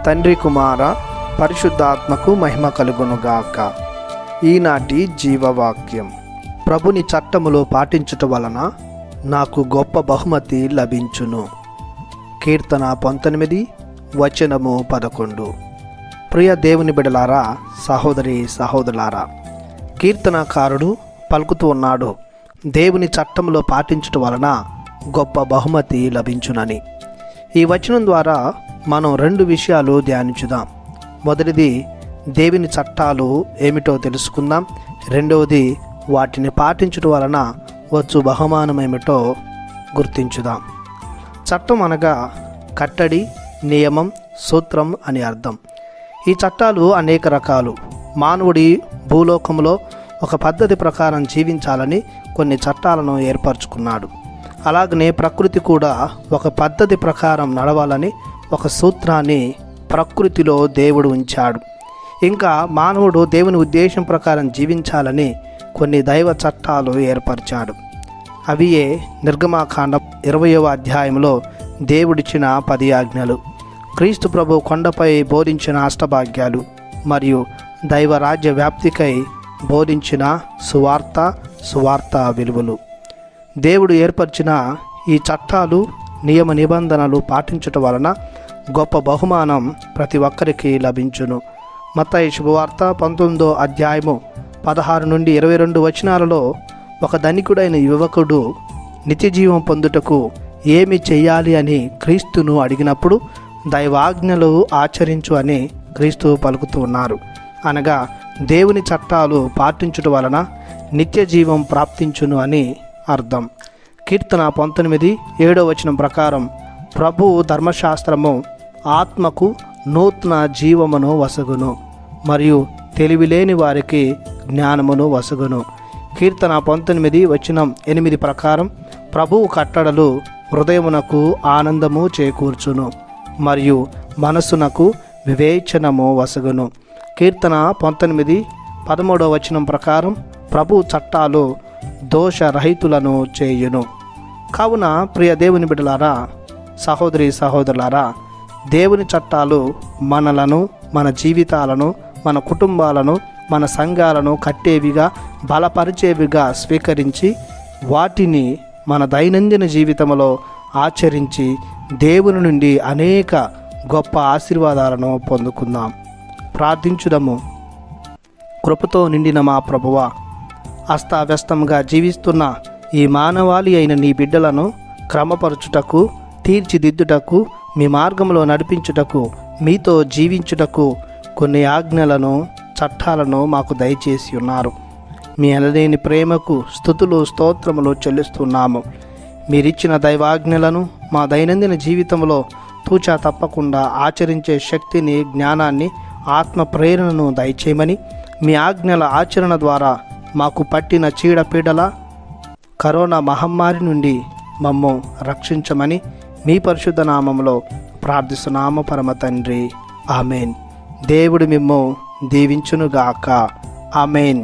తండ్రి కుమార పరిశుద్ధాత్మకు మహిమ కలుగునుగాక. ఈనాటి జీవవాక్యం. ప్రభుని చట్టములో పాటించుట వలన నాకు గొప్ప బహుమతి లభించును. కీర్తన 19 వచనము 11. ప్రియ దేవుని బిడలారా, సహోదరి సహోదరులారా, కీర్తనకారుడు పలుకుతూ ఉన్నాడు, దేవుని చట్టంలో పాటించుట వలన గొప్ప బహుమతి లభించునని. ఈ వచనం ద్వారా మనం 2 విషయాలు ధ్యానించుదాం. మొదటిది, దేవుని చట్టాలు ఏమిటో తెలుసుకుందాం. రెండవది, వాటిని పాటించడం వలన వచ్చు బహుమానం ఏమిటో గుర్తించుదాం. చట్టం అనగా కట్టడి, నియమం, సూత్రం అని అర్థం. ఈ చట్టాలు అనేక రకాలు. మానవుడి భూలోకంలో ఒక పద్ధతి ప్రకారం జీవించాలని కొన్ని చట్టాలను ఏర్పరచుకున్నాడు. అలాగనే ప్రకృతి కూడా ఒక పద్ధతి ప్రకారం నడవాలని ఒక సూత్రాన్ని ప్రకృతిలో దేవుడు ఉంచాడు. ఇంకా మానవుడు దేవుని ఉద్దేశం ప్రకారం జీవించాలని కొన్ని దైవ చట్టాలు ఏర్పరిచాడు. అవియే నిర్గమాకాండం 20వ అధ్యాయంలో దేవుడిచ్చిన 10 ఆజ్ఞలు, క్రీస్తు ప్రభు కొండపై బోధించిన అష్టభాగ్యాలు మరియు దైవ రాజ్య వ్యాప్తికై బోధించిన సువార్త విలువలు. దేవుడు ఏర్పరిచిన ఈ చట్టాలు, నియమ నిబంధనలు పాటించటం వలన గొప్ప బహుమానం ప్రతి ఒక్కరికి లభించును. మత్తయి శుభవార్త 19వ అధ్యాయము 16 నుండి 22 వచనాలలో ఒక ధనికుడైన యువకుడు నిత్యజీవం పొందుటకు ఏమి చెయ్యాలి అని క్రీస్తును అడిగినప్పుడు దైవాజ్ఞలు ఆచరించు అని క్రీస్తు పలుకుతూ ఉన్నారు. అనగా దేవుని చట్టాలు పాటించుట వలన నిత్య జీవం ప్రాప్తించును అని అర్థం. కీర్తన 19:7 వచనం ప్రకారం ప్రభువు ధర్మశాస్త్రము ఆత్మకు నూతన జీవమును వసగును మరియు తెలివిలేని వారికి జ్ఞానమును వసగును. కీర్తన 19 వచనం 8 ప్రకారం ప్రభువు కట్టడలు హృదయమునకు ఆనందము చేకూర్చును మరియు మనసునకు వివేచనము వసగును. కీర్తన 19:13 వచనం ప్రకారం ప్రభు చట్టాలు దోషరహితులను చేయును. కావున ప్రియ దేవుని బిడ్డలారా, సహోదరి సహోదరులారా, దేవుని చట్టాలు మనలను, మన జీవితాలను, మన కుటుంబాలను, మన సంఘాలను కట్టేవిగా, బలపరిచేవిగా స్వీకరించి వాటిని మన దైనందిన జీవితంలో ఆచరించి దేవుని నుండి అనేక గొప్ప ఆశీర్వాదాలను పొందుకుందాం. ప్రార్థించుదము. కృపతో నిండిన మా ప్రభువా, అస్తావ్యస్తంగా జీవిస్తున్న ఈ మానవాళి అయిన నీ బిడ్డలను క్రమపరచుటకు, తీర్చిదిద్దుటకు, మీ మార్గంలో నడిపించుటకు, మీతో జీవించుటకు కొన్ని ఆజ్ఞలను, చట్టాలను మాకు దయచేసి ఉన్నారు. మీ ఎనలేని ప్రేమకు స్తుతులు, స్తోత్రములు చెల్లిస్తున్నాము. మీరిచ్చిన దైవాజ్ఞలను మా దైనందిన జీవితంలో తూచా తప్పకుండా ఆచరించే శక్తిని, జ్ఞానాన్ని, ఆత్మ ప్రేరణను దయచేయమని, మీ ఆజ్ఞల ఆచరణ ద్వారా మాకు పట్టిన చీడపీడల కరోనా మహమ్మారి నుండి మమ్ము రక్షించమని మీ పరిశుద్ధ నామములో ప్రార్థిస్తున్నాము పరమ తండ్రి. ఆమెన్. దేవుడు మిమ్ము దీవించునుగాక. ఆమెన్.